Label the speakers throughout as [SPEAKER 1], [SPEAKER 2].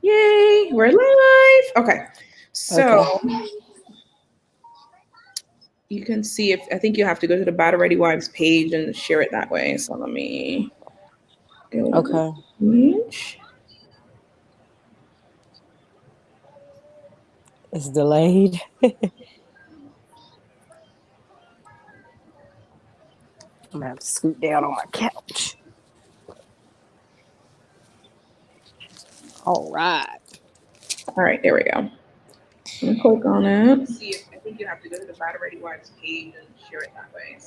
[SPEAKER 1] Yay, we're live. Okay.
[SPEAKER 2] Okay.
[SPEAKER 1] So you can see if I think you have to go to the Battle Ready Wives page and share it that way. So let me go to the
[SPEAKER 2] Okay.
[SPEAKER 1] page.
[SPEAKER 2] It's delayed. I'm gonna have to scoot down on my couch. All right.
[SPEAKER 1] All right, there we go. I'm gonna click on it. See if I think you have to go to the Battle Ready Wives page and share it that way.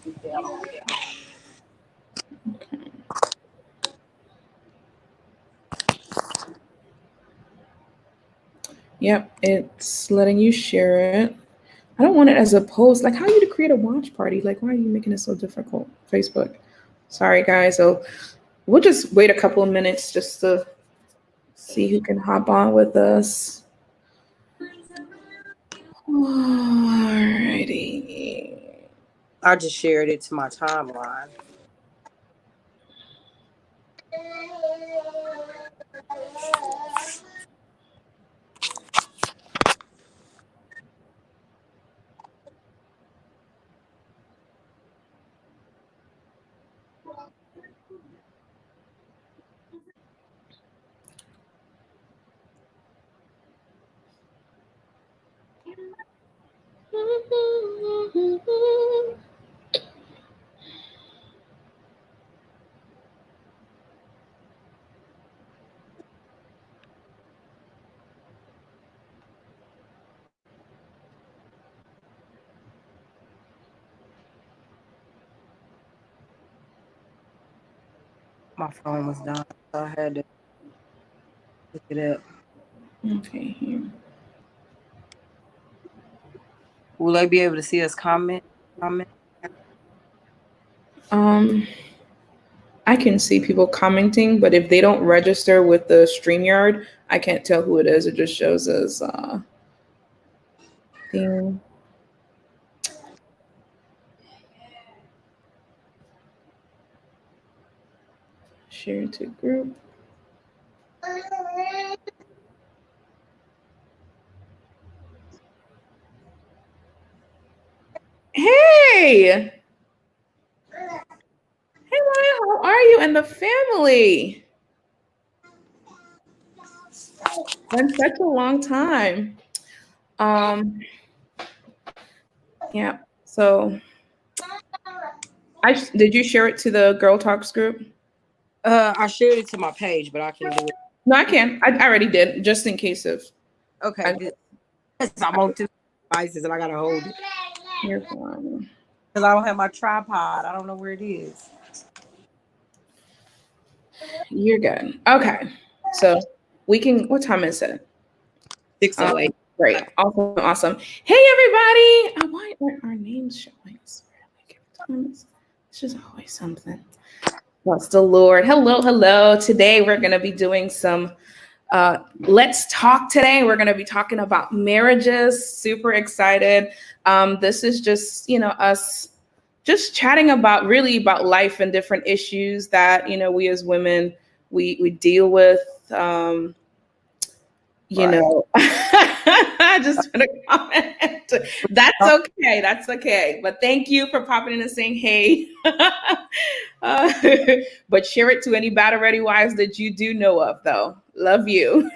[SPEAKER 2] Scoot down on my couch.
[SPEAKER 1] Yep, it's letting you share it. I don't want it as a post. Like, how you to create a watch party? Like, why are you making it so difficult? Facebook. Sorry, guys. So we'll just wait a couple of minutes just to see who can hop on with us. Alrighty.
[SPEAKER 2] I just shared it to my timeline. My phone was dying, so I had to pick it up.
[SPEAKER 1] Okay, here.
[SPEAKER 2] Will they be able to see us comment?
[SPEAKER 1] Um, I can see people commenting, but if they don't register with the StreamYard, I can't tell who it is. It just shows as thing. Share to group. Hey, hey, Maya, how are you and the family? Been such a long time. Um, yeah. So, did you share it to the Girl Talks group?
[SPEAKER 2] I shared it to my page, but I can do it.
[SPEAKER 1] No, I can. I already did, just in case of.
[SPEAKER 2] Okay,
[SPEAKER 1] I,
[SPEAKER 2] good. 'Cause I'm on two devices and I gotta hold it
[SPEAKER 1] you're fine.
[SPEAKER 2] because I don't have my tripod. I don't know where it is.
[SPEAKER 1] You're good. Okay. So we can. What time is it?
[SPEAKER 2] 608.
[SPEAKER 1] Great. Awesome. Awesome. Hey, everybody. Why aren't our names showing? It's just always something. Bless the Lord. Hello, hello. Today we're going to be doing some Let's Talk today. We're going to be talking about marriages. Super excited. This is just, us just chatting about really about life and different issues that, we as women, we deal with. You
[SPEAKER 2] Right.
[SPEAKER 1] know, I just put a comment. That's okay. That's okay. But thank you for popping in and saying, hey. uh, but share it to any battle ready wives that you do know of, though. Love you.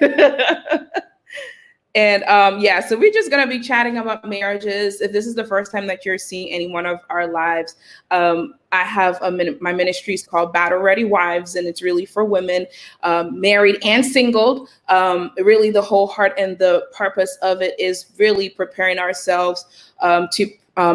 [SPEAKER 1] And yeah, so we're just going to be chatting about marriages. If this is the first time that you're seeing any one of our lives, I have my ministry is called Battle Ready Wives, and it's really for women, married and single. Really, the whole heart and the purpose of it is really preparing ourselves to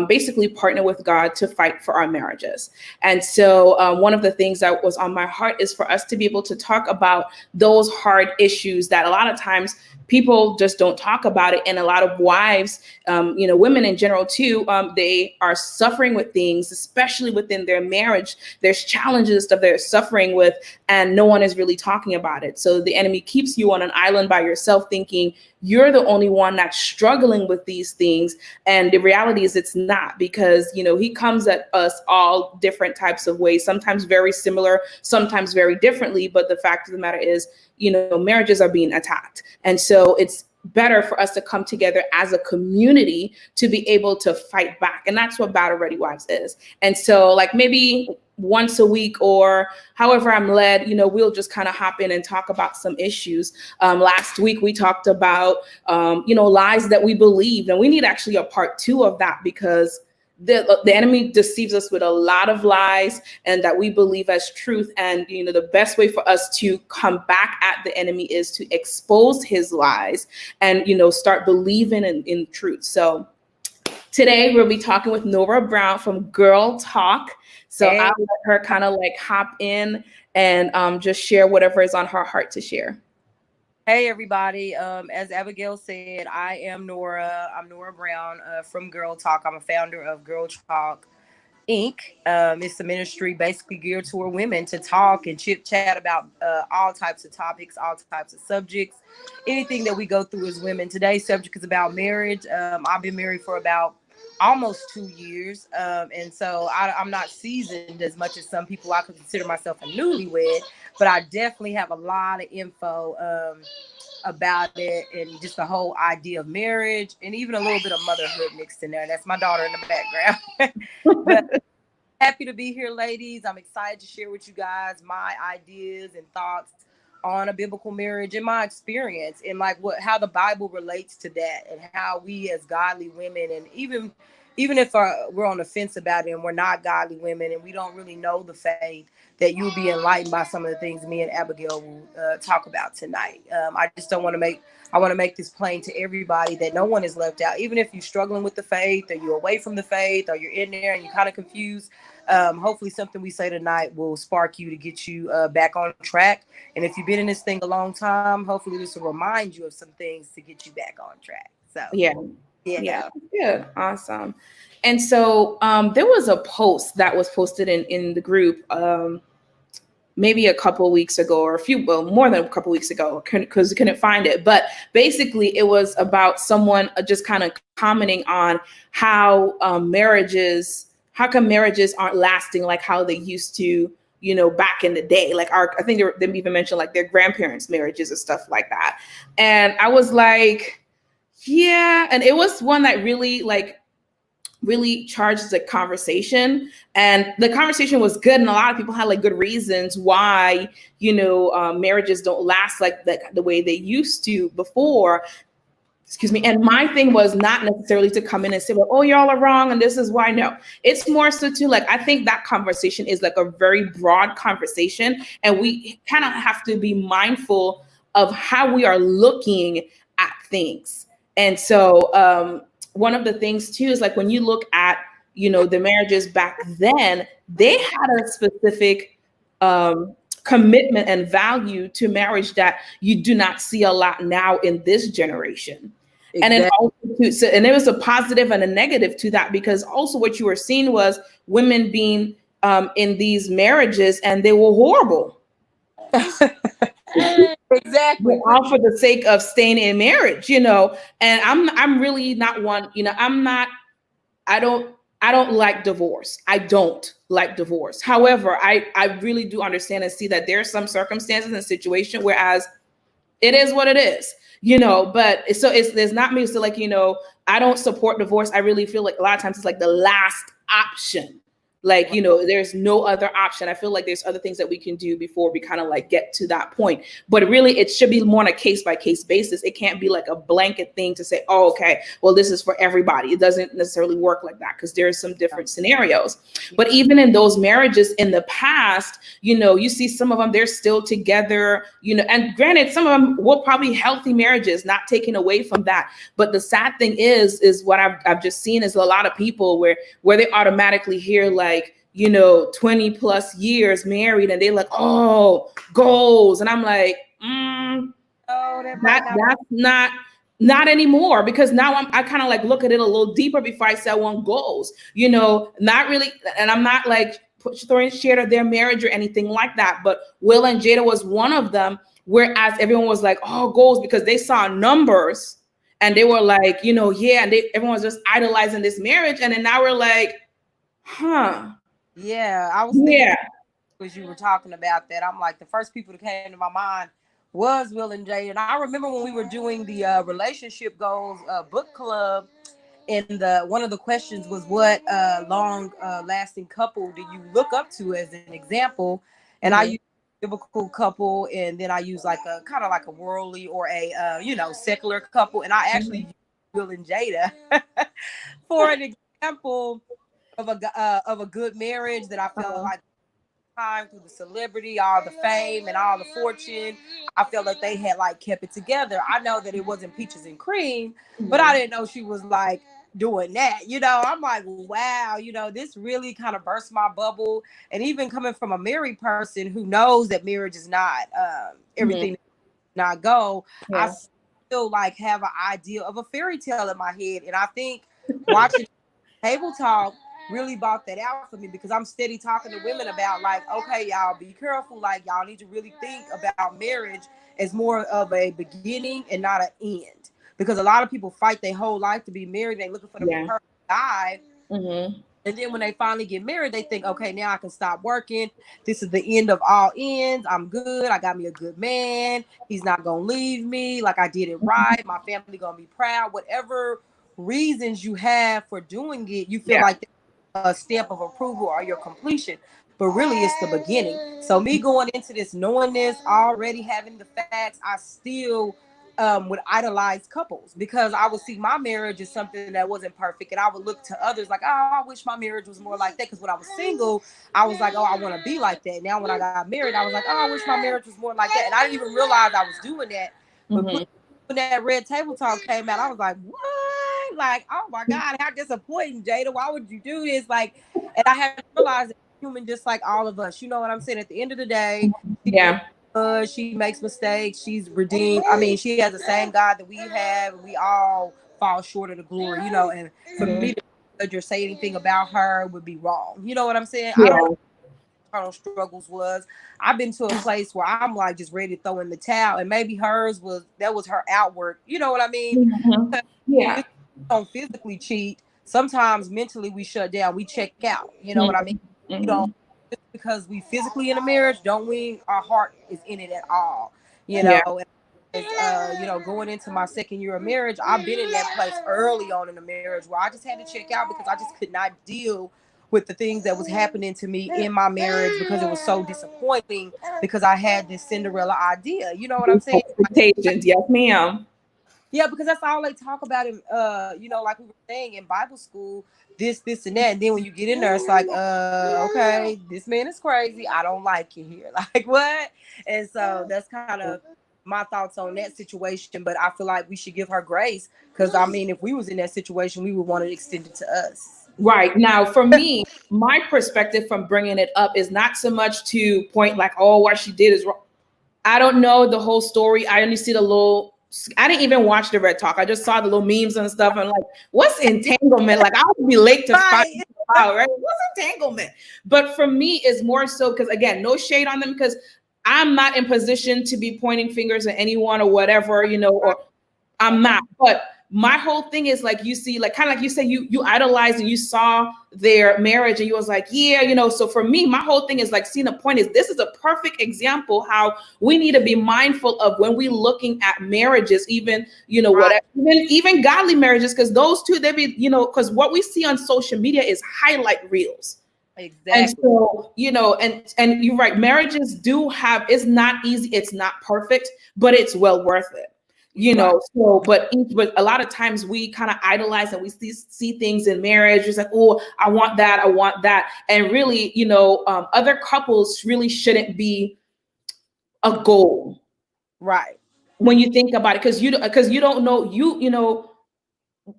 [SPEAKER 1] basically partner with God to fight for our marriages. And so, one of the things that was on my heart is for us to be able to talk about those hard issues that a lot of times people just don't talk about it. And a lot of wives, women in general too, they are suffering with things, especially within their marriage. There's challenges that they're suffering with, and no one is really talking about it. So the enemy keeps you on an island by yourself, thinking you're the only one that's struggling with these things. And the reality is, it's it's not, because, you know, he comes at us all different types of ways, sometimes very similar, sometimes very differently. But the fact of the matter is, you know, marriages are being attacked. And so it's better for us to come together as a community to be able to fight back. And that's what Battle Ready Wives is. And so, like, maybe once a week or however I'm led, you know, we'll just kind of hop in and talk about some issues. Last week we talked about, you know, lies that we believe, and we need actually a part 2 of that, because the enemy deceives us with a lot of lies and that we believe as truth. And, you know, the best way for us to come back at the enemy is to expose his lies and, you know, start believing in truth. So today we'll be talking with Nora Brown from Girl Talk. So I'll let her kind of like hop in and just share whatever is on her heart to share.
[SPEAKER 2] Hey, everybody. As Abigail said, I am Nora. I'm Nora Brown from Girl Talk. I'm a founder of Girl Talk, Inc. It's a ministry basically geared toward women to talk and chit chat about all types of topics, all types of subjects, anything that we go through as women. Today's subject is about marriage. I've been married for about almost 2 years. And so I'm not seasoned as much as some people. I could consider myself a newlywed, but I definitely have a lot of info about it, and just the whole idea of marriage, and even a little bit of motherhood mixed in there. That's my daughter in the background. But happy to be here, ladies. I'm excited to share with you guys my ideas and thoughts on a biblical marriage and my experience, and like how the Bible relates to that, and how we as godly women, and even if we're on the fence about it and we're not godly women and we don't really know the faith, that you'll be enlightened by some of the things me and Abigail will talk about tonight. I just don't want to make I want to make this plain to everybody that no one is left out. Even if you're struggling with the faith, or you're away from the faith, or you're in there and you're kind of confused, hopefully something we say tonight will spark you to get you back on track. And if you've been in this thing a long time, hopefully this will remind you of some things to get you back on track. So
[SPEAKER 1] yeah, good, awesome. And so there was a post that was posted in the group maybe a couple of weeks ago, or more than a couple of weeks ago, because we couldn't find it. But basically it was about someone just kind of commenting on how come marriages aren't lasting like how they used to, you know, back in the day. Like I think they even mentioned like their grandparents' marriages and stuff like that. And I was like, yeah. And it was one that really charged the conversation, and the conversation was good, and a lot of people had like good reasons why, you know, marriages don't last like the way they used to before. Excuse me. And my thing was not necessarily to come in and say, well, oh, y'all are wrong and this is why. No, it's more so to like, I think that conversation is like a very broad conversation, and we kind of have to be mindful of how we are looking at things. And so one of the things too is like when you look at, you know, the marriages back then, they had a specific commitment and value to marriage that you do not see a lot now in this generation. Exactly. And then also and there was a positive and a negative to that, because also what you were seeing was women being in these marriages and they were horrible.
[SPEAKER 2] Exactly.
[SPEAKER 1] All for the sake of staying in marriage, you know. And I'm really not one, you know, I don't like divorce. I don't like divorce. However, I really do understand and see that there are some circumstances and situations whereas it is what it is, you know. But so there's not me to like, you know, I don't support divorce. I really feel like a lot of times it's like the last option. Like, you know, there's no other option. I feel like there's other things that we can do before we kind of like get to that point. But really, it should be more on a case by case basis. It can't be like a blanket thing to say, oh, okay, well, this is for everybody. It doesn't necessarily work like that, because there's some different scenarios. But even in those marriages in the past, you know, you see some of them, they're still together, you know, and granted, some of them were probably healthy marriages, not taken away from that. But the sad thing is what I've just seen is a lot of people where they automatically hear like, you know, 20 plus years married, and they're like, oh, goals. And I'm like, that's not anymore, because now I kind of like look at it a little deeper before I say I want goals, you know, not really. And I'm not like throwing shade at their marriage or anything like that. But Will and Jada was one of them, whereas everyone was like, oh, goals, because they saw numbers And they were like, yeah, and everyone was just idolizing this marriage. And then now we're like, huh.
[SPEAKER 2] Yeah, I was thinking
[SPEAKER 1] Yeah.
[SPEAKER 2] as you were talking about that. I'm like, the first people that came to my mind was Will and Jay. And I remember when we were doing the relationship goals book club, and the one of the questions was, what long lasting couple do you look up to as an example? And I use biblical couple, and then I use like a kind of like a worldly or a secular couple, and I actually use Will and Jada for an example of a good marriage that I felt like time through the celebrity, all the fame and all the fortune. I felt like they had like kept it together. I know that it wasn't peaches and cream, but I didn't know she was like doing that. I'm like, wow, this really kind of burst my bubble. And even coming from a married person who knows that marriage is not everything not go, I still like have an idea of a fairy tale in my head. And I think watching Table Talk really brought that out for me, because I'm steady talking to women about like, okay, y'all be careful. Like, y'all need to really think about marriage as more of a beginning and not an end. Because a lot of people fight their whole life to be married. They looking for the perfect guy. And then when they finally get married, they think, okay, now I can stop working. This is the end of all ends. I'm good. I got me a good man. He's not going to leave me. Like, I did it right. My family going to be proud. Whatever reasons you have for doing it, you feel like a stamp of approval or your completion. But really, it's the beginning. So me going into this, knowing this, already having the facts, I still would idolize couples, because I would see my marriage as something that wasn't perfect, and I would look to others like, oh, I wish my marriage was more like that. Because when I was single, I was like, oh, I want to be like that. Now when I got married, I was like, oh, I wish my marriage was more like that. And I didn't even realize I was doing that. But when that Red Table Talk came out, I was like, what? Like, oh my God, how disappointing, Jada. Why would you do this? Like, and I had to realize that human just like all of us. You know what I'm saying? At the end of the day, she makes mistakes. She's redeemed. I mean, she has the same God that we have. We all fall short of the glory, and for me to just say anything about her would be wrong. You know what I'm saying? I don't know what her struggles was. I've been to a place where I'm like just ready to throw in the towel, and maybe hers was her outward. You know what I mean? Yeah. Don't physically cheat. Sometimes mentally we shut down. We check out. You know what I mean? Just because we physically in a marriage, don't mean our heart is in it at all. Going into my second year of marriage, I've been in that place early on in the marriage where I just had to check out, because I just could not deal with the things that was happening to me in my marriage, because it was so disappointing, because I had this Cinderella idea. You know what I'm saying?
[SPEAKER 1] Expectations, yes, ma'am.
[SPEAKER 2] Yeah, because that's all they talk about in like we were saying in Bible school, this, and that. And then when you get in there, it's like, okay, this man is crazy. I don't like it here. Like, what? And so that's kind of my thoughts on that situation. But I feel like we should give her grace, because I mean, if we was in that situation, we would want it extended to us.
[SPEAKER 1] Right. Now, for me, my perspective from bringing it up is not so much to point like, oh, what she did is wrong. I don't know the whole story. I only see I didn't even watch the Red Talk. I just saw the little memes and stuff. And like, what's entanglement? Like, I would be late to find out, right? What's entanglement? But for me, it's more so because, again, no shade on them, because I'm not in position to be pointing fingers at anyone or whatever, or I'm not. But my whole thing is like, you see, like kind of like you say, you idolized and you saw their marriage and you was like, yeah, so for me, my whole thing is like, seeing the point is, this is a perfect example how we need to be mindful of when we looking at marriages, even, whatever, even godly marriages, because those two, they be, because what we see on social media is highlight reels. Exactly. And so, and you're right, marriages do have, it's not easy, it's not perfect, but it's well worth it. So, but a lot of times we kind of idolize and we see things in marriage. It's like, oh, I want that. And really, other couples really shouldn't be a goal.
[SPEAKER 2] Right.
[SPEAKER 1] When you think about it, because you don't know,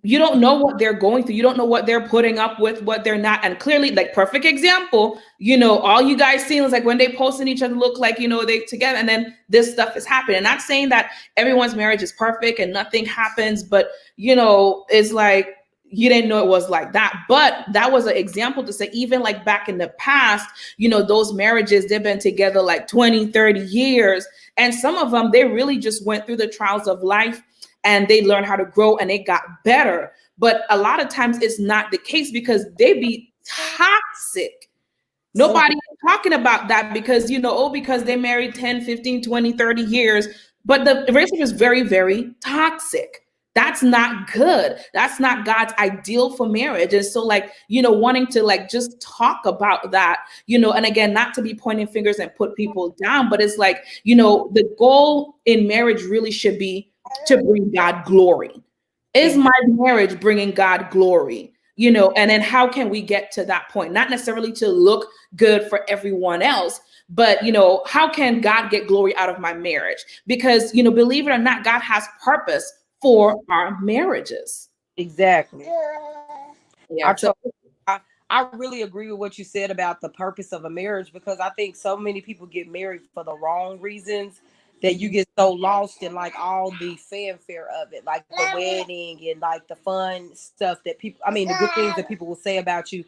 [SPEAKER 1] you don't know what they're going through. You don't know what they're putting up with, what they're not. And clearly, like perfect example, all you guys seen is like when they posting each other look like, they together, and then this stuff is happening. Not saying that everyone's marriage is perfect and nothing happens, but it's like, you didn't know it was like that. But that was an example to say, even like back in the past, those marriages, they've been together like 20, 30 years. And some of them, they really just went through the trials of life. and they learned how to grow and it got better. But a lot of times it's not the case because they be toxic. Nobody is talking about that because, because they married 10, 15, 20, 30 years. But the relationship is very, very toxic. That's not good. That's not God's ideal for marriage. And so, like, wanting to like just talk about that, and again, not to be pointing fingers and put people down, but it's like, the goal in marriage really should be to bring God glory. Is my marriage bringing God glory? And then how can we get to that point? Not necessarily to look good for everyone else, but how can God get glory out of my marriage? Because believe it or not, God has purpose for our marriages.
[SPEAKER 2] Exactly.
[SPEAKER 1] Yeah.
[SPEAKER 2] I really agree with what you said about the purpose of a marriage, because I think so many people get married for the wrong reasons that you get so lost in like all the fanfare of it, like the wedding and like the fun stuff that people, I mean, the good things that people will say about you.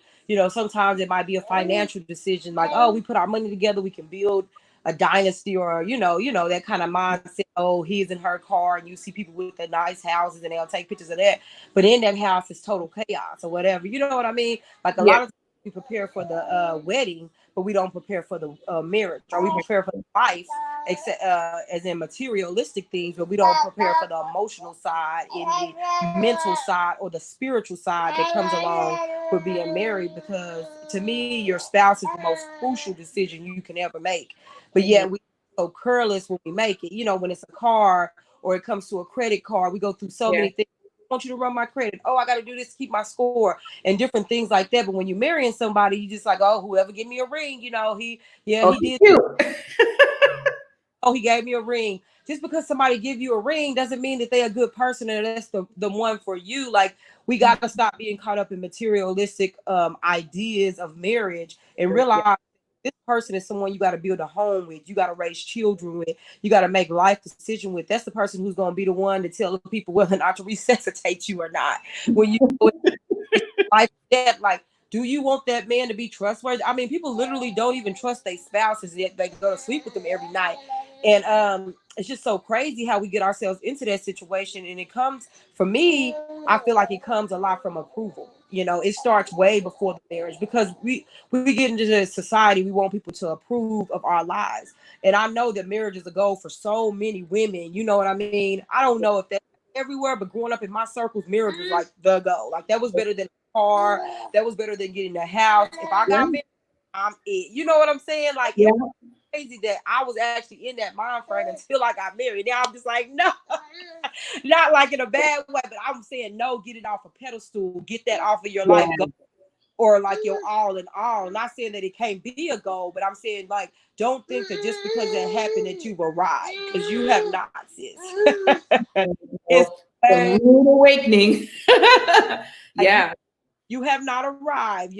[SPEAKER 2] Sometimes it might be a financial decision, like, oh, we put our money together, we can build a dynasty, or that kind of mindset. Oh, he's in her car, and you see people with the nice houses and they'll take pictures of that, but in that house is total chaos or whatever. You know what I mean? Like a lot of times we prepare for the wedding, but we don't prepare for the marriage, or we prepare for the life, except as in materialistic things, but we don't prepare for the emotional side, in the mental side, or the spiritual side that comes along with being married. Because to me, your spouse is the most crucial decision you can ever make. But yet we so careless when we make it. When it's a car or it comes to a credit card, we go through so many things. I want you to run my credit. Oh, I got to do this to keep my score, and different things like that. But when you're marrying somebody, you just like, oh, whoever give me a ring, he did. Oh, he gave me a ring. Just because somebody give you a ring doesn't mean that they're a good person and that's the one for you. Like, we got to stop being caught up in materialistic ideas of marriage and realize this person is someone you got to build a home with. You got to raise children with. You got to make life decision with. That's the person who's going to be the one to tell people whether or not to resuscitate you or not. When you like that, like, do you want that man to be trustworthy? I mean, people literally don't even trust their spouses, yet they go to sleep with them every night. And it's just so crazy how we get ourselves into that situation. And it comes, for me, I feel like it comes a lot from approval. It starts way before the marriage, because we get into this society, we want people to approve of our lives. And I know that marriage is a goal for so many women. You know what I mean? I don't know if that's everywhere, but growing up in my circles, marriage was like the goal. Like, that was better than a car. That was better than getting a house. If I got married, I'm it. You know what I'm saying? Like, it was crazy that I was actually in that mind frame until I got married. Now I'm just like, no, not like in a bad way, but I'm saying, no, get it off a pedestal, get that off of your life goal, or like your all in all. Not saying that it can't be a goal, but I'm saying, like, don't think that just because that happened that you arrived, because you have not, sis.
[SPEAKER 1] It's a rude awakening.
[SPEAKER 2] You have not arrived,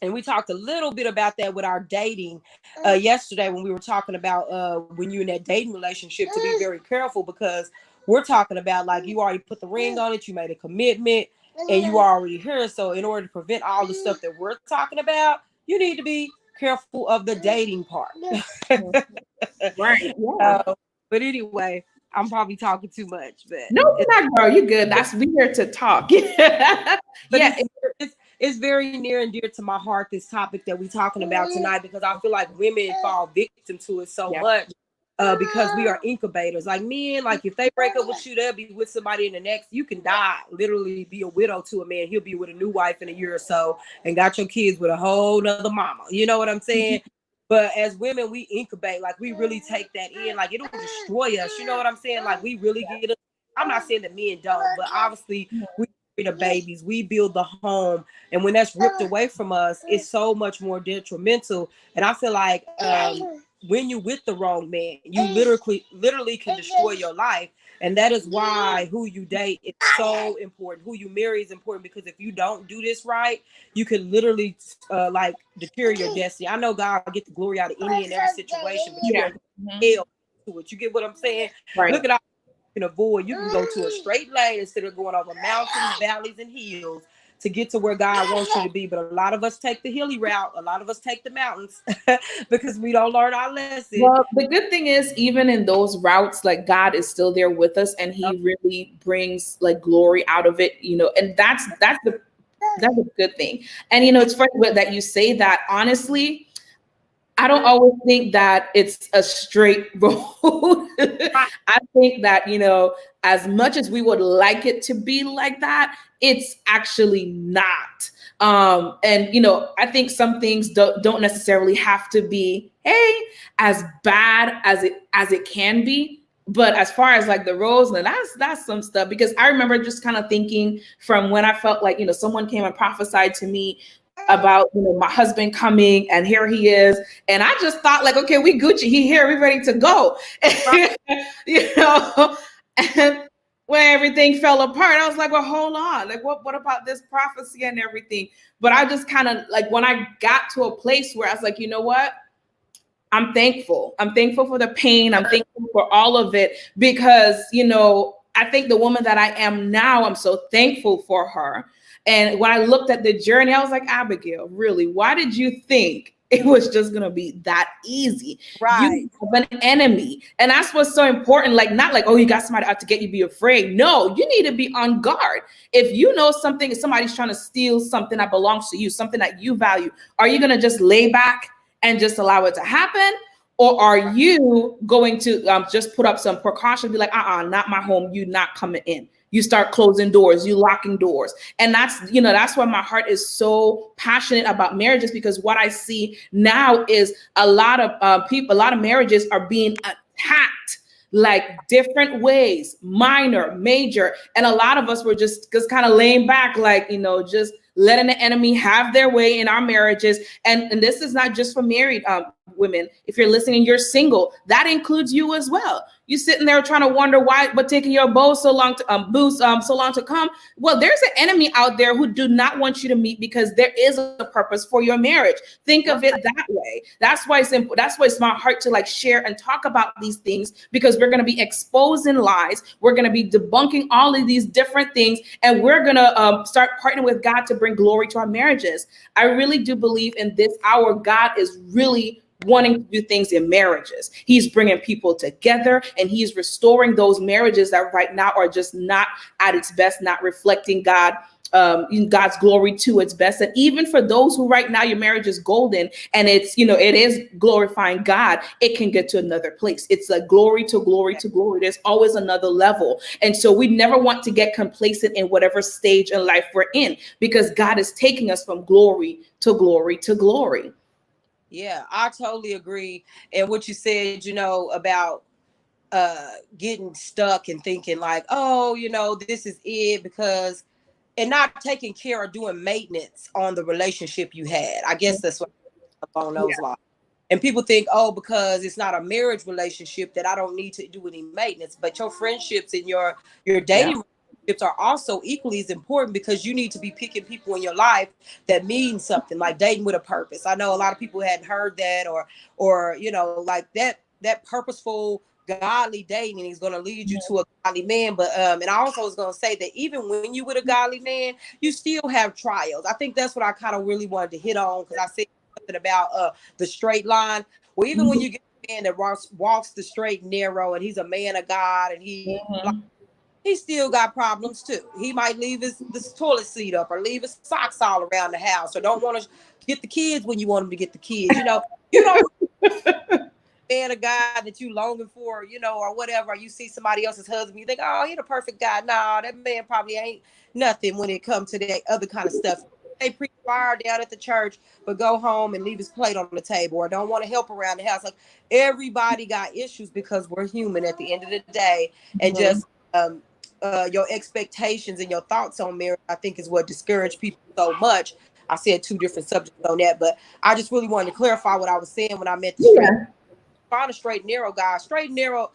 [SPEAKER 2] and we talked a little bit about that with our dating yesterday, when we were talking about when you're in that dating relationship, to be very careful, because we're talking about, like, you already put the ring on it, you made a commitment, and you are already here. So in order to prevent all the stuff that we're talking about, you need to be careful of the dating part.
[SPEAKER 1] Right.
[SPEAKER 2] But anyway, I'm probably talking too much. But
[SPEAKER 1] no, you're not, girl. You're good. We're here to talk.
[SPEAKER 2] It's very near and dear to my heart, this topic that we're talking about tonight, because I feel like women fall victim to it so much. Because we are incubators. Like, men, like, if they break up with you, they'll be with somebody in the next. You can die, literally be a widow to a man. He'll be with a new wife in a year or so and got your kids with a whole nother mama. You know what I'm saying? But as women, we incubate. Like, we really take that in. Like, it'll destroy us. You know what I'm saying? Like, we really get it. I'm not saying that men don't, but obviously we the babies, we build the home, and when that's ripped away from us, it's so much more detrimental. And I feel like when you're with the wrong man, you literally can destroy your life. And that is why who you date is so important. Who you marry is important, because if you don't do this right, you can literally like deter your destiny. I know God will get the glory out of any and every situation, but you don't hell to it. You get what I'm saying?
[SPEAKER 1] Right.
[SPEAKER 2] Look at all you can avoid. You can go to a straight lane instead of going over mountains, valleys, and hills. to get to where God wants you to be. But a lot of us take the hilly route. A lot of us take the mountains because we don't learn our lesson.
[SPEAKER 1] Well, the good thing is, even in those routes, like God is still there with us, and He really brings like glory out of it, you know. And that's a good thing. And you know, it's funny that you say that. Honestly, I don't always think that it's a straight road. I think that, you know, as much as we would like it to be like that, it's actually not. And, you know, I think some things don't necessarily have to be, hey, as bad as it can be. But as far as like the roads, now that's some stuff, because I remember just kind of thinking from when I felt like, you know, someone came and prophesied to me about, you know, my husband coming, and here he is, and I just thought like, okay, we Gucci, he here, we ready to go. You know, and when everything fell apart, I was like, well, hold on, like what about this prophecy and everything? But I just kind of like, when I got to a place where I was like, you know what, I'm thankful. I'm thankful for the pain. I'm thankful for all of it, because, you know, I think the woman that I am now, I'm so thankful for her. And when I looked at the journey, I was like, Abigail, really, why did you think it was just going to be that easy?
[SPEAKER 2] Right.
[SPEAKER 1] You have an enemy. And that's what's so important. Like, not like, oh, you got somebody out to get you, be afraid. No, you need to be on guard. If you know something, if somebody's trying to steal something that belongs to you, something that you value, are you going to just lay back and just allow it to happen? Or are you going to just put up some precautions, be like, not my home, you not coming in. You start closing doors, you locking doors. And that's, you know, that's why my heart is so passionate about marriages, because what I see now is a lot of people, a lot of marriages are being attacked like different ways, minor, major. And a lot of us were just kind of laying back, like, you know, just letting the enemy have their way in our marriages. And this is not just for married women. If you're listening, you're single, that includes you as well. You sitting there trying to wonder why, but taking your bow so long to so long to come. Well, there's an enemy out there who do not want you to meet, because there is a purpose for your marriage. Think of it that way. That's why it's my heart to like share and talk about these things, because we're going to be exposing lies. We're going to be debunking all of these different things, and we're going to start partnering with God to bring glory to our marriages. I really do believe in this hour, God is really wanting to do things in marriages. He's bringing people together, and he's restoring those marriages that right now are just not at its best, not reflecting God, God's glory to its best. And even for those who right now your marriage is golden and it's, you know, it is glorifying God, it can get to another place. It's like glory to glory to glory. There's always another level. And so we never want to get complacent in whatever stage in life we're in, because God is taking us from glory to glory to glory.
[SPEAKER 2] Yeah, I totally agree. And what you said, you know, about getting stuck and thinking like, oh, you know, this is it, because, and not taking care or doing maintenance on the relationship you had. I guess that's what along those lines. And people think, oh, because it's not a marriage relationship that I don't need to do any maintenance. But your friendships and your dating relationships are also equally as important, because you need to be picking people in your life that mean something, like dating with a purpose. I know a lot of people hadn't heard that, or you know, like that purposeful godly dating is going to lead you to a godly man. But and I also was going to say that even when you with a godly man, you still have trials. I think that's what I kind of really wanted to hit on, because I said something about the straight line. Well, even when you get a man that walks the straight and narrow, and he's a man of God, and he still got problems too. He might leave this toilet seat up, or leave his socks all around the house, or don't want to get the kids when you want him to get the kids. You know, you don't man a guy that you longing for, you know, or whatever. You see somebody else's husband, you think, oh, he the perfect guy. Nah, that man probably ain't nothing when it comes to that other kind of stuff. They preach fire down at the church, but go home and leave his plate on the table, or don't want to help around the house. Like, everybody got issues, because we're human at the end of the day. And just your expectations and your thoughts on marriage, I think, is what discouraged people so much. I said two different subjects on that, but I just really wanted to clarify what I was saying when I met the find a straight narrow guy. Straight narrow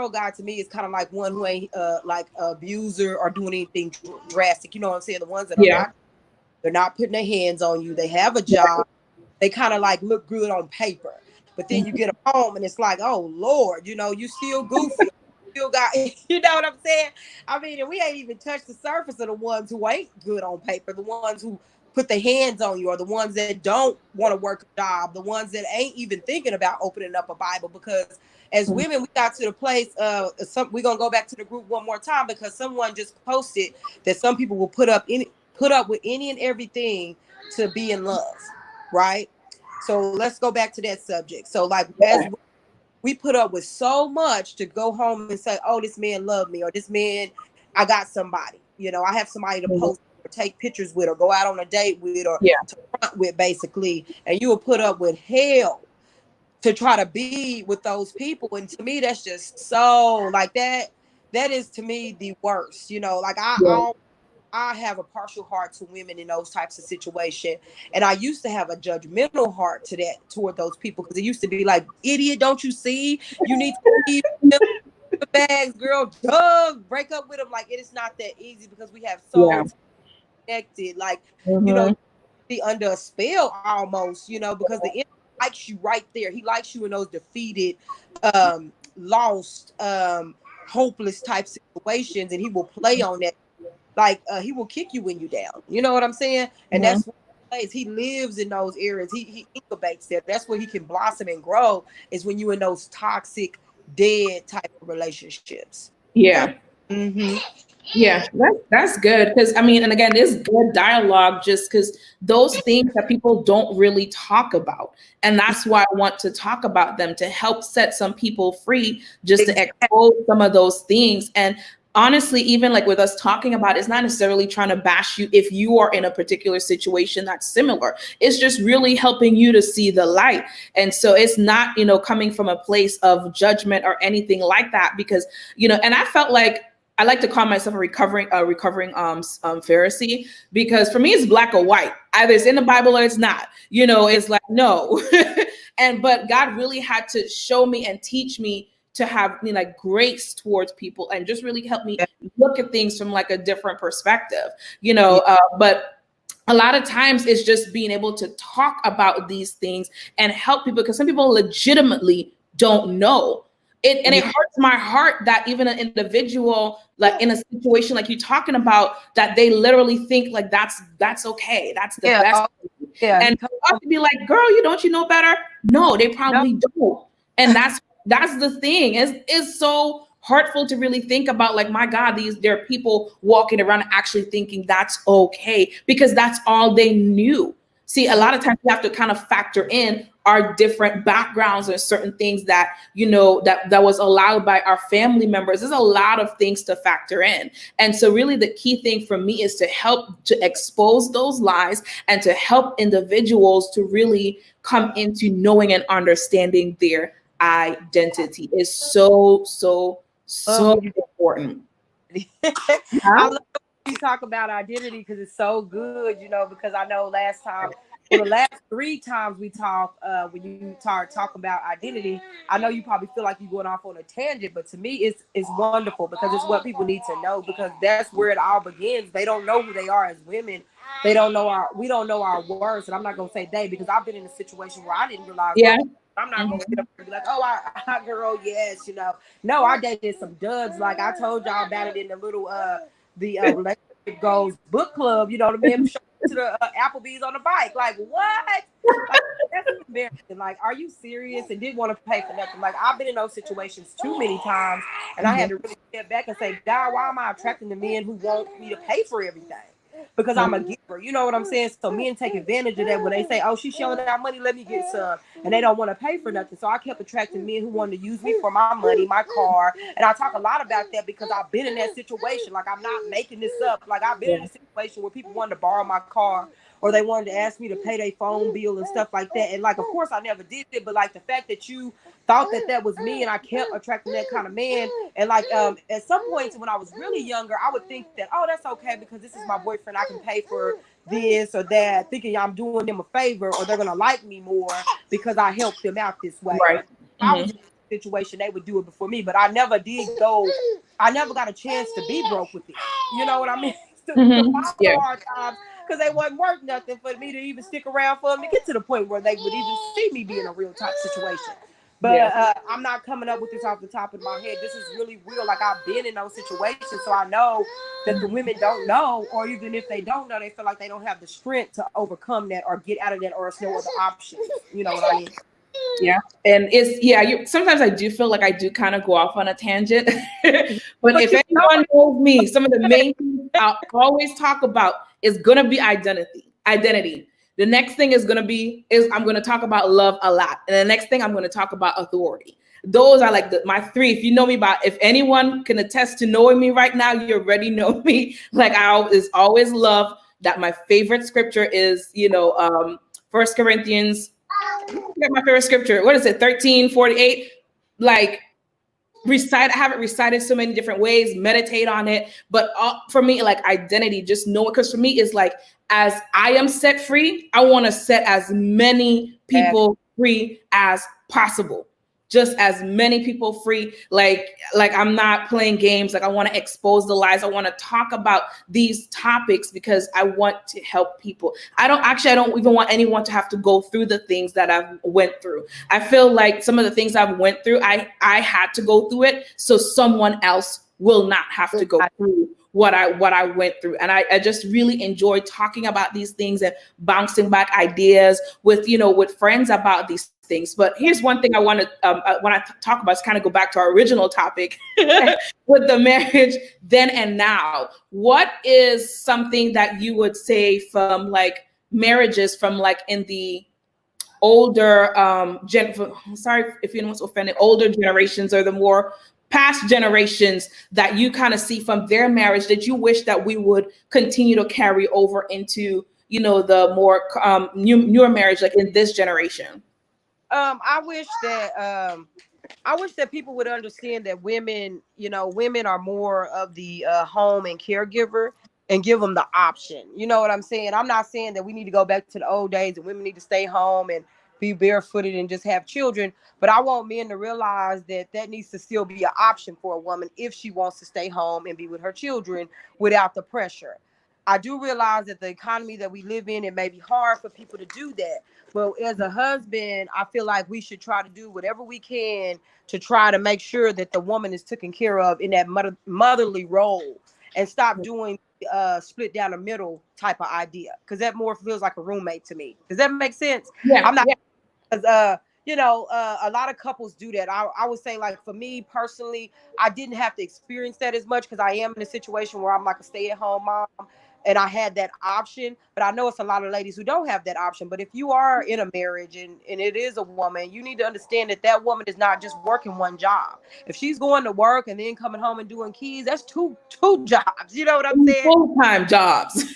[SPEAKER 2] guy to me is kind of like one who ain't like abuser or doing anything drastic. You know what I'm saying? The ones that are they're not putting their hands on you. They have a job. They kind of like look good on paper, but then you get them home and it's like, oh Lord, you know, you still goofy. still got, you know what I'm saying? I mean, and we ain't even touched the surface of the ones who ain't good on paper, the ones who put their hands on you, or the ones that don't want to work a job, the ones that ain't even thinking about opening up a Bible. Because as women, we got to the place we're gonna go back to the group one more time, because someone just posted that some people will put up with any and everything to be in love, right? So let's go back to that subject. So like, as we put up with so much to go home and say, oh, this man loved me, or this man, I got somebody, you know, I have somebody to post or take pictures with, or go out on a date with, or to front with, basically. And you will put up with hell to try to be with those people. And to me, that's just so like that is to me the worst, you know. Like I have a partial heart to women in those types of situations. And I used to have a judgmental heart to that, toward those people, because it used to be like, idiot, don't you see? You need to leave the bags, girl. Doug, break up with them. Like, it is not that easy, because we have so connected. Like, you know, be under a spell almost, you know, because the enemy likes you right there. He likes you in those defeated, lost, hopeless type situations, and he will play on that. Like, he will kick you when you down. You know what I'm saying? And that's what he lives in those areas. He incubates there. That's where he can blossom and grow, is when you in those toxic, dead type of relationships.
[SPEAKER 1] Yeah.
[SPEAKER 2] Mm-hmm.
[SPEAKER 1] Yeah, that's good, because I mean, and again, there's good dialogue, just because those things that people don't really talk about, and that's why I want to talk about them, to help set some people free, just to expose some of those things. And honestly, even like with us talking about, it's not necessarily trying to bash you if you are in a particular situation that's similar. It's just really helping you to see the light. And so it's not, you know, coming from a place of judgment or anything like that, because, you know, and I felt like, I like to call myself a recovering Pharisee, because for me it's black or white. Either it's in the Bible or it's not. You know, it's like no. But God really had to show me and teach me to have, you know, like grace towards people, and just really help me look at things from like a different perspective. You know, but a lot of times it's just being able to talk about these things and help people, because some people legitimately don't know. And it hurts my heart that even an individual, like in a situation like you're talking about, that they literally think like that's okay, that's the best. And I have to be like, girl, you know better? No, they probably don't. And that's the thing. It's so hurtful to really think about, like, my God, there are people walking around actually thinking that's okay, because that's all they knew. See, a lot of times we have to kind of factor in our different backgrounds and certain things that, you know, that was allowed by our family members. There's a lot of things to factor in. And so really the key thing for me is to help to expose those lies, and to help individuals to really come into knowing and understanding their identity. Is so important.
[SPEAKER 2] I love when you talk about identity, because it's so good, you know, because I know the last 3 times we talk, when you talk about identity, I know you probably feel like you're going off on a tangent, but to me it's wonderful, because it's what people need to know, because that's where it all begins. They don't know who they are as women. We don't know our words. And I'm not gonna say they, because I've been in a situation where I didn't realize I'm not gonna get up and be like, oh, I girl, yes, you know. No, I dated some duds. Like I told y'all about it in the little relationship goals book club. You know what I mean? Show to the Applebee's on the bike. Like what? Like, that's embarrassing. Like, are you serious? And didn't want to pay for nothing. Like, I've been in those situations too many times, and I had to really step back and say, God, why am I attracting the men who want me to pay for everything? Because I'm a giver, you know what I'm saying? So men take advantage of that when they say, oh, she's showing out money, let me get some. And they don't want to pay for nothing. So I kept attracting men who wanted to use me for my money, my car. And I talk a lot about that, because I've been in that situation. Like, I'm not making this up. Like, I've been in a situation where people wanted to borrow my car, or they wanted to ask me to pay their phone bill and stuff like that. And like, of course I never did it, but like the fact that you thought that was me, and I kept attracting that kind of man. And like, at some points when I was really younger, I would think that, oh, that's okay, because this is my boyfriend, I can pay for this or that, thinking I'm doing them a favor, or they're gonna like me more because I helped them out this way.
[SPEAKER 1] Right.
[SPEAKER 2] I was in a situation, they would do it before me, but I never got a chance to be broke with it. You know what I mean? Hard times, because they wasn't worth nothing for me to even stick around for them to get to the point where they would even see me be in a real type situation. But I'm not coming up with this off the top of my head. This is really real. Like, I've been in those situations, so I know that the women don't know, or even if they don't know, they feel like they don't have the strength to overcome that or get out of that, or it's no other option. You know what I mean?
[SPEAKER 1] Yeah. And sometimes I do feel like I do kind of go off on a tangent. But if anyone knows me, some of the main things I'll always talk about is gonna be identity. The next thing is I'm gonna talk about love a lot. And the next thing I'm gonna talk about authority. Those are like my three. If you know me if anyone can attest to knowing me right now, you already know me. Like, I always love that. My favorite scripture is, 1 Corinthians. My favorite scripture. What is it? 13:48. Like, I have it recited so many different ways, meditate on it. But for me, like, identity, just know it. Because for me, it's like, as I am set free, I want to set as many people free as possible. Just as many people free. Like I'm not playing games. Like, I want to expose the lies. I want to talk about these topics because I want to help people. I don't even want anyone to have to go through the things that I've went through. I feel like some of the things I've went through, I had to go through it so someone else will not have to go through what I went through. And I just really enjoy talking about these things and bouncing back ideas with friends about these things. But here's one thing I want to when I talk about, is kind of go back to our original topic with the marriage then and now. What is something that you would say from like marriages from like in the older sorry if anyone's offended, older generations or the more past generations that you kind of see from their marriage that you wish that we would continue to carry over into the more newer marriage, like in this generation?
[SPEAKER 2] I wish that people would understand that women are more of the home and caregiver, and give them the option. You know what I'm saying? I'm not saying that we need to go back to the old days and women need to stay home and be barefooted and just have children. But I want men to realize that needs to still be an option for a woman if she wants to stay home and be with her children without the pressure. I do realize that the economy that we live in, it may be hard for people to do that. But as a husband, I feel like we should try to do whatever we can to try to make sure that the woman is taken care of in that motherly role, and stop doing split down the middle type of idea, because that more feels like a roommate to me. Does that make sense?
[SPEAKER 1] Yeah.
[SPEAKER 2] I'm not, because a lot of couples do that. I would say, like, for me personally, I didn't have to experience that as much because I am in a situation where I'm like a stay-at-home mom and I had that option. But I know it's a lot of ladies who don't have that option. But if you are in a marriage and it is a woman, you need to understand that woman is not just working one job. If she's going to work and then coming home and doing kids, that's two jobs. You know what I'm saying?
[SPEAKER 1] Full-time jobs.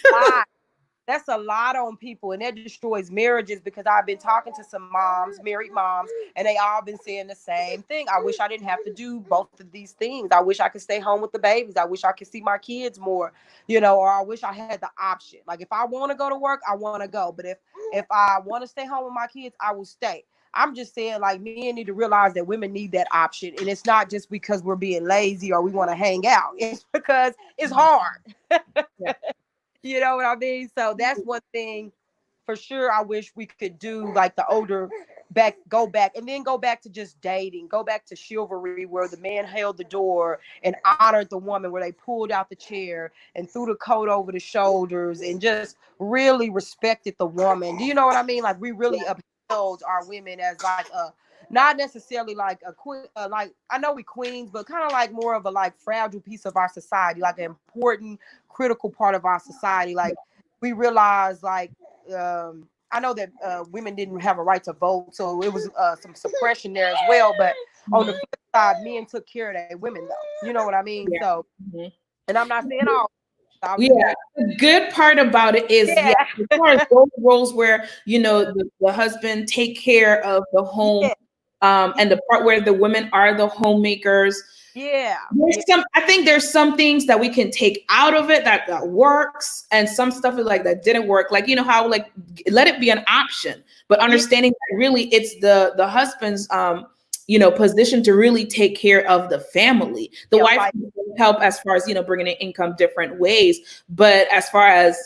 [SPEAKER 2] That's a lot on people, and that destroys marriages, because I've been talking to some moms, married moms, and they all been saying the same thing. I wish I didn't have to do both of these things. I wish I could stay home with the babies. I wish I could see my kids more, or I wish I had the option. Like, if I want to go to work, I want to go. But if I want to stay home with my kids, I will stay. I'm just saying, like, men need to realize that women need that option. And it's not just because we're being lazy or we want to hang out. It's because it's hard.
[SPEAKER 1] Yeah.
[SPEAKER 2] You know what I mean? So that's one thing for sure I wish we could do, like the older go back to just dating, go back to chivalry, where the man held the door and honored the woman, where they pulled out the chair and threw the coat over the shoulders and just really respected the woman. Do you know what I mean? Like, we really upheld our women as like not necessarily like a queen, like, I know we queens, but kind of like more of a like fragile piece of our society, like an important, critical part of our society. Like, we realize, like, I know that women didn't have a right to vote, so it was some suppression there as well. But on the flip side, men took care of their women, though. You know what I mean?
[SPEAKER 1] Yeah.
[SPEAKER 2] So, and I'm not saying all.
[SPEAKER 1] The good part about it is, as far as those roles where the husband take care of the home, and the part where the women are the homemakers. I think there's some things that we can take out of it that works, and some stuff is like that didn't work. Like, how, like, let it be an option, but understanding that really it's the husband's position to really take care of the family. The
[SPEAKER 2] Yeah,
[SPEAKER 1] wife
[SPEAKER 2] like,
[SPEAKER 1] help as far as, bringing in income different ways. But as far as,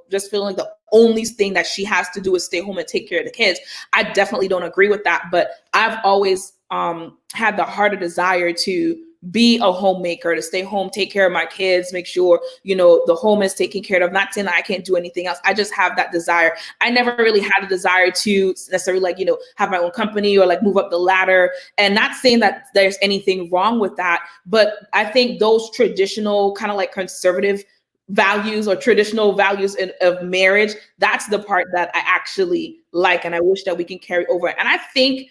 [SPEAKER 1] just feeling like the only thing that she has to do is stay home and take care of the kids, I definitely don't agree with that. But I've always had the heart of desire to be a homemaker, to stay home, take care of my kids, make sure, the home is taken care of. Not saying that I can't do anything else. I just have that desire. I never really had a desire to necessarily like, have my own company or like move up the ladder. And not saying that there's anything wrong with that. But I think those traditional kind of like conservative values or traditional values of marriage, that's the part that I actually like. And I wish that we can carry over. And I think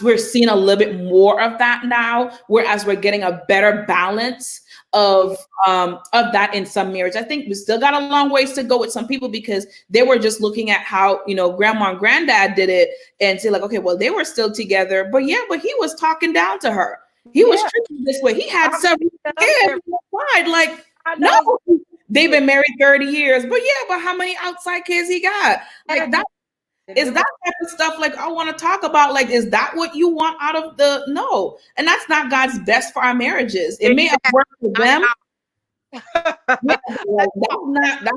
[SPEAKER 1] we're seeing a little bit more of that now, whereas we're getting a better balance of that in some marriage. I think we still got a long ways to go with some people because they were just looking at how, grandma and granddad did it and say like, okay, well, they were still together, but he was talking down to her. He was treated this way. He had several kids outside. Like, no, they've been married 30 years, but how many outside kids he got? Like that. Is that type of stuff like I want to talk about? Like, is that what you want out of the no? And that's not God's best for our marriages. It may have worked for them. That's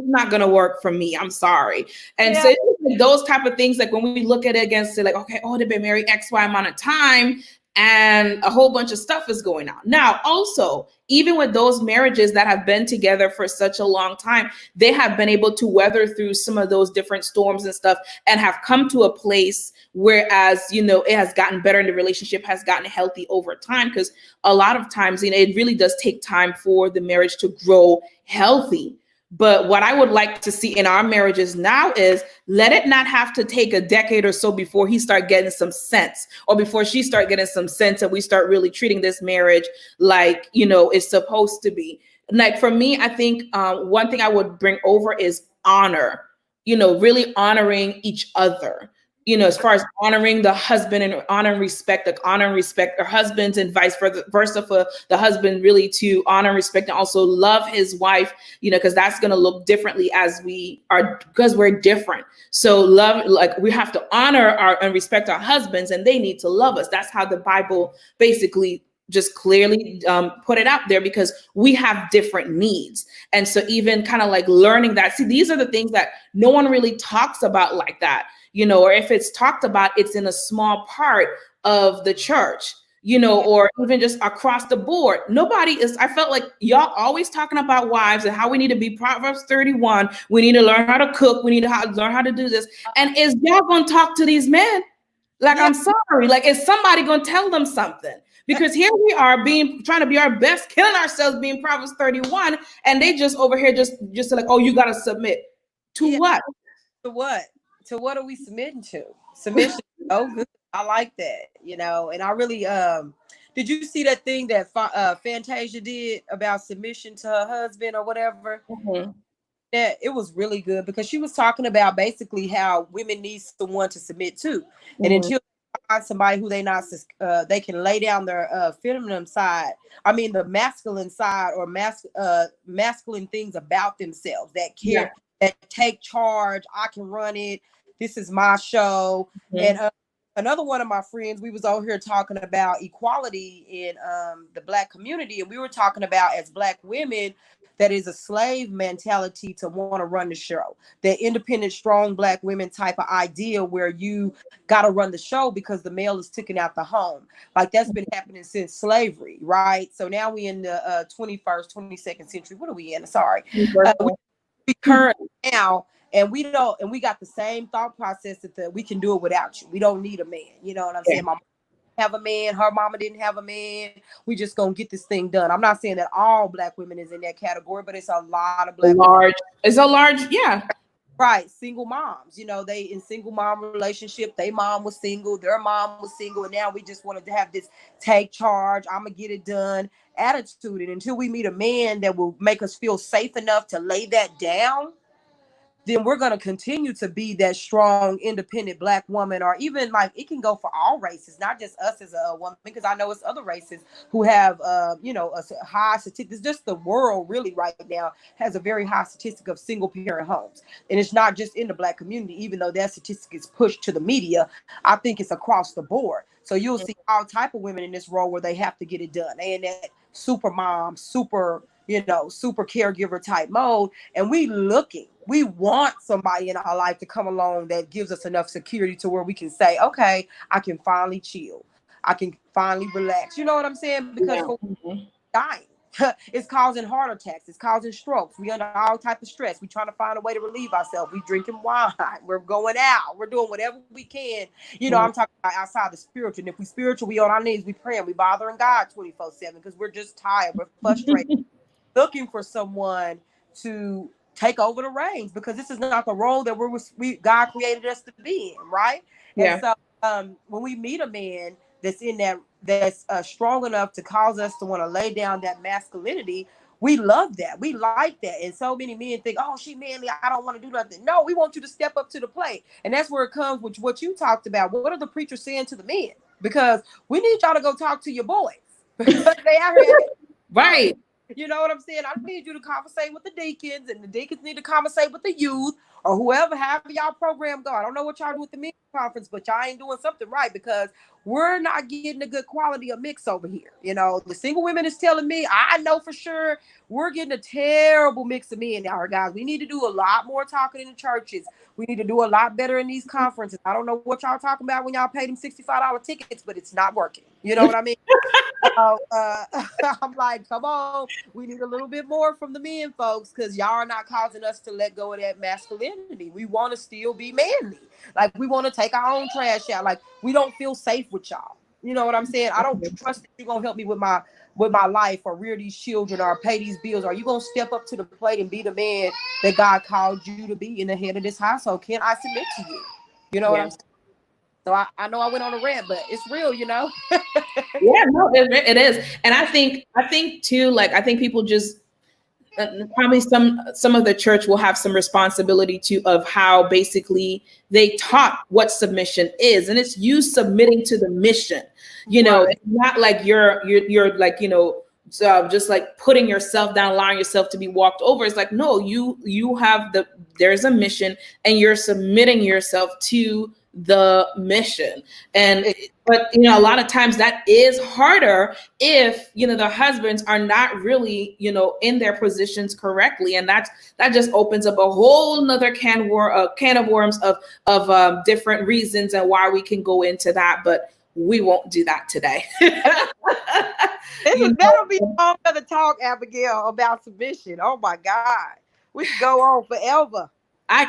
[SPEAKER 1] not gonna work for me. I'm sorry. And so those type of things, like when we look at it against it, like, okay, they've been married X, Y amount of time, and a whole bunch of stuff is going on. Now, also, even with those marriages that have been together for such a long time, they have been able to weather through some of those different storms and stuff and have come to a place whereas, it has gotten better and the relationship has gotten healthy over time. Because a lot of times, it really does take time for the marriage to grow healthy. But what I would like to see in our marriages now is let it not have to take a decade or so before he start getting some sense or before she start getting some sense and we start really treating this marriage like, it's supposed to be. Like for me, I think one thing I would bring over is honor, really honoring each other. As far as honoring the husband and honor and respect our husbands and vice versa for the husband really to honor and respect and also love his wife, because that's going to look differently because we're different. So love, like we have to honor and respect our husbands and they need to love us. That's how the Bible basically just clearly put it out there because we have different needs. And so even kind of like learning that, see, these are the things that no one really talks about like that. Or if it's talked about, it's in a small part of the church, or even just across the board. I felt like y'all always talking about wives and how we need to be Proverbs 31. We need to learn how to cook. We need to learn how to do this. And is y'all going to talk to these men? Like, I'm sorry. Like, is somebody going to tell them something? Because here we are trying to be our best, killing ourselves being Proverbs 31. And they just over here just like, you got to submit to what?
[SPEAKER 2] To what? To what are we submitting to? Submission. Oh, good. I like that. And I really did you see that thing that Fantasia did about submission to her husband or whatever?
[SPEAKER 1] Mm-hmm.
[SPEAKER 2] Yeah, it was really good because she was talking about basically how women need someone to submit to, and until find somebody who they can lay down their feminine side. I mean, the masculine side or masculine things about themselves that care, that take charge. I can run it. This is my show. And another one of my friends, we was over here talking about equality in the Black community, and we were talking about as Black women, that is a slave mentality to want to run the show. That independent, strong Black women type of idea where you got to run the show because the male is taking out the home. Like that's been happening since slavery, right? So now we in the 21st, 22nd century. What are we in? Sorry. We current now. And we got the same thought process that we can do it without you. We don't need a man. You know what I'm saying? My mom have a man, her mama didn't have a man. We just gonna get this thing done. I'm not saying that all Black women is in that category, but it's a lot of Black women.
[SPEAKER 1] It's a large, yeah.
[SPEAKER 2] Right, single moms. They in single mom relationship. Their mom was single, their mom was single, and now we just wanted to have this take charge, I'm gonna get it done attitude. And until we meet a man that will make us feel safe enough to lay that down, then we're going to continue to be that strong, independent Black woman, or even like it can go for all races, not just us as a woman, because I know it's other races who have, a high statistic. It's just the world really right now has a very high statistic of single parent homes. And it's not just in the Black community, even though that statistic is pushed to the media. I think it's across the board. So you'll see all type of women in this role where they have to get it done. They in that super mom, super, super caregiver type mode. And we want somebody in our life to come along that gives us enough security to where we can say, okay, I can finally chill. I can finally relax. You know what I'm saying? Because
[SPEAKER 1] Yeah.
[SPEAKER 2] for dying. It's causing heart attacks. It's causing strokes. We under all type of stress. We trying to find a way to relieve ourselves. We drinking wine. We're going out. We're doing whatever we can. I'm talking about outside the spiritual. And if we spiritual, we on our knees. We praying. We bothering God 24/7 because we're just tired. We're frustrated. Looking for someone to take over the reins because this is not the role that God created us to be in, right?
[SPEAKER 1] Yeah.
[SPEAKER 2] And so when we meet a man that's strong enough to cause us to want to lay down that masculinity, we love that. We like that. And so many men think, oh, she manly, I don't want to do nothing. No, we want you to step up to the plate. And that's where it comes with what you talked about. What are the preachers saying to the men? Because we need y'all to go talk to your boys because they out here.
[SPEAKER 1] Right.
[SPEAKER 2] You know what I'm saying? I need you to conversate with the deacons, and the deacons need to conversate with the youth or whoever, however y'all program go. I don't know what y'all do with the men's conference, but y'all ain't doing something right because we're not getting a good quality of mix over here. The single women is telling me, I know for sure we're getting a terrible mix of men now, guys. We need to do a lot more talking in the churches. We need to do a lot better in these conferences. I don't know what y'all talking about when y'all pay them $65 tickets, but it's not working. You know what I mean? I'm like, come on, we need a little bit more from the men, folks, because y'all are not causing us to let go of that masculinity. We want to still be manly. Like, we want to take our own trash out. Like, we don't feel safe with y'all. You know what I'm saying? I don't trust that you're gonna help me with my life or rear these children or pay these bills. Are you gonna step up to the plate and be the man that God called you to be in the head of this household? Can I submit to you? You know what I'm saying? So I know I went on a rant, but it's real,
[SPEAKER 1] Yeah, no, it is. And I think too, like, I think people just probably some of the church will have some responsibility too of how basically they taught what submission is, and it's you submitting to the mission.
[SPEAKER 2] Right.
[SPEAKER 1] It's not like you're like, just like putting yourself down, allowing yourself to be walked over. It's like, no, you have there's a mission and you're submitting yourself to the mission. But a lot of times that is harder if the husbands are not really in their positions correctly, and that just opens up a whole nother can of worms of different reasons and why we can go into that, but we won't do that today.
[SPEAKER 2] That'll be a whole other talk, Abigail, about submission. Oh my God, we could go on forever.
[SPEAKER 1] I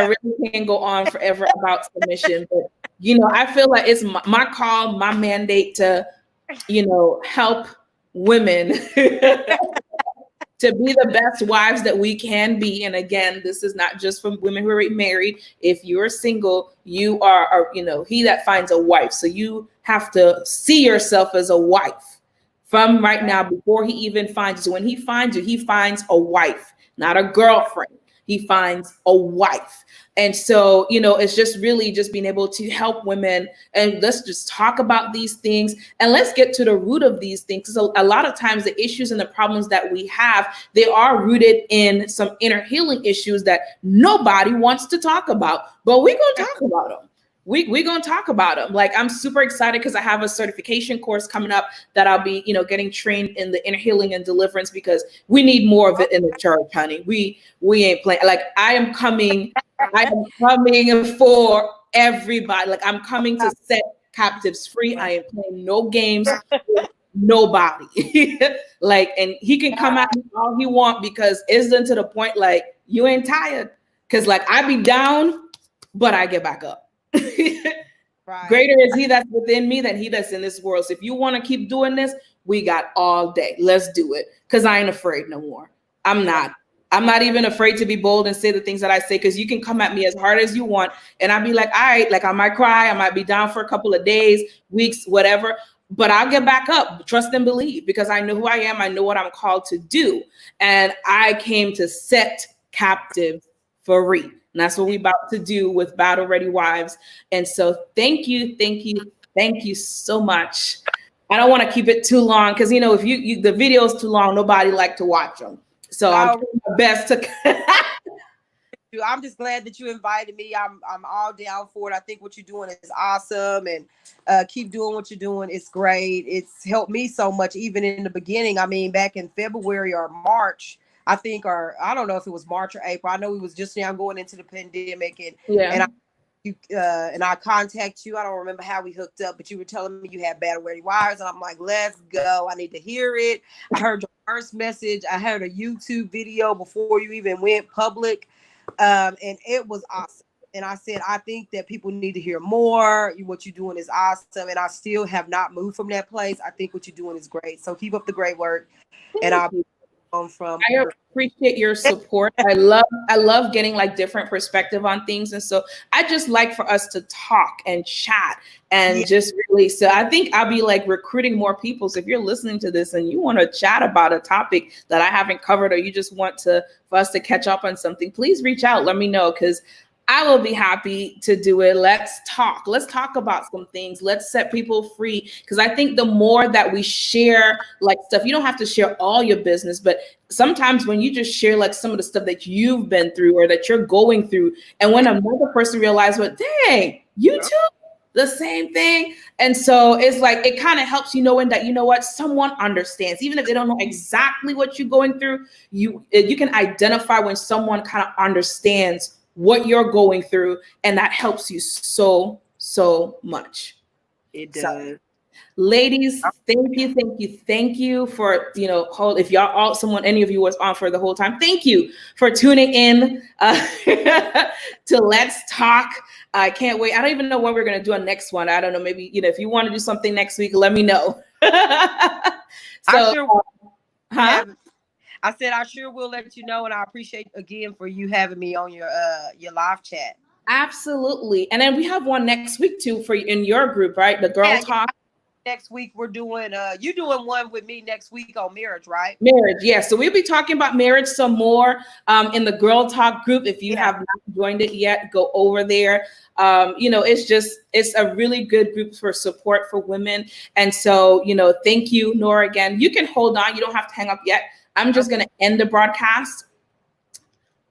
[SPEAKER 1] really can go on forever about submission, but I feel like it's my call, my mandate to help women to be the best wives that we can be. And again, this is not just for women who are married. If you're single, you are he that finds a wife. So you have to see yourself as a wife from right now before he even finds you. So when he finds you, he finds a wife, not a girlfriend. He finds a wife. And so, it's just really just being able to help women, and let's just talk about these things and let's get to the root of these things. So a lot of times the issues and the problems that we have, they are rooted in some inner healing issues that nobody wants to talk about, but we're going to talk about them. We're going to talk about them. Like, I'm super excited because I have a certification course coming up that I'll be, getting trained in the inner healing and deliverance, because we need more of it in the church, honey. We ain't playing. Like, I am coming for everybody. Like, I'm coming to set captives free. I am playing no games with nobody. Like, and he can come at me all he want, because it's done to the point, like, you ain't tired. Because, like, I be down, but I get back up. Right. Greater is he that's within me than he that's in this world. So if you want to keep doing this, we got all day. Let's do it. Because I ain't afraid no more. I'm not even afraid to be bold and say the things that I say, because you can come at me as hard as you want. And I'll be like, all right, like, I might cry. I might be down for a couple of days, weeks, whatever. But I'll get back up. Trust and believe, because I know who I am. I know what I'm called to do. And I came to set captives free. And that's what we're about to do with Battle Ready Wives. And so thank you so much. I don't want to keep it too long, because if the video is too long, nobody like to watch them. So I'm doing my best to
[SPEAKER 2] I'm just glad that you invited me. I'm all down for it. I think what you're doing is awesome, and keep doing what you're doing. It's great. It's helped me so much, even in the beginning. I mean, back in February or March, I think, or I don't know if it was March or April. I know we was just now going into the pandemic, and
[SPEAKER 1] Yeah.
[SPEAKER 2] and I contact you. I don't remember how we hooked up, but you were telling me you had Battle Ready Wires, and I'm like, let's go. I need to hear it. I heard your first message. I heard a YouTube video before you even went public, and it was awesome. And I said, I think that people need to hear more. What you're doing is awesome, and I still have not moved from that place. I think what you're doing is great. So keep up the great work, and I'll be on from.
[SPEAKER 1] I appreciate your support. I love getting like different perspective on things. And so I just like for us to talk and chat and just really, so I think I'll be like recruiting more people. So if you're listening to this and you want to chat about a topic that I haven't covered, or you just want to for us to catch up on something, please reach out. Let me know, because I will be happy to do it. Let's talk. Let's talk about some things. Let's set people free. Because I think the more that we share like stuff, you don't have to share all your business, but sometimes when you just share like some of the stuff that you've been through or that you're going through, and when another person realizes, well, dang, you too, the same thing. And so it's like, it kind of helps you knowing that, you know what, someone understands, even if they don't know exactly what you're going through, you can identify when someone kind of understands what you're going through, and that helps you so much.
[SPEAKER 2] It does.
[SPEAKER 1] So, ladies, thank you for, if y'all all, someone, any of you was on for the whole time, thank you for tuning in to Let's Talk. I can't wait. I don't even know when we're going to do a next one. I don't know, maybe, if you want to do something next week, let me know. So,
[SPEAKER 2] I said I sure will let you know, and I appreciate again for you having me on your live chat.
[SPEAKER 1] Absolutely. And then we have one next week too for in your group, right? The Girl Talk.
[SPEAKER 2] Next week we're doing you doing one with me next week on marriage, right?
[SPEAKER 1] Marriage, yeah. So we'll be talking about marriage some more in the Girl Talk group. If you have not joined it yet, go over there. It's a really good group for support for women. And so, thank you, Nora, again. You can hold on. You don't have to hang up yet. I'm just going to end the broadcast.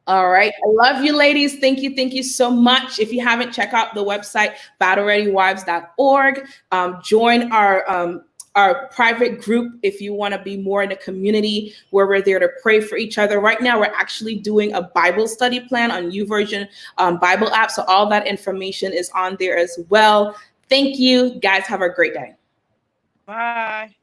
[SPEAKER 1] All right. I love you, ladies. Thank you so much. If you haven't, check out the website, battlereadywives.org. Join our private group if you want to be more in a community where we're there to pray for each other. Right now, we're actually doing a Bible study plan on YouVersion Bible app. So all that information is on there as well. Thank you. Guys, have a great day.
[SPEAKER 2] Bye.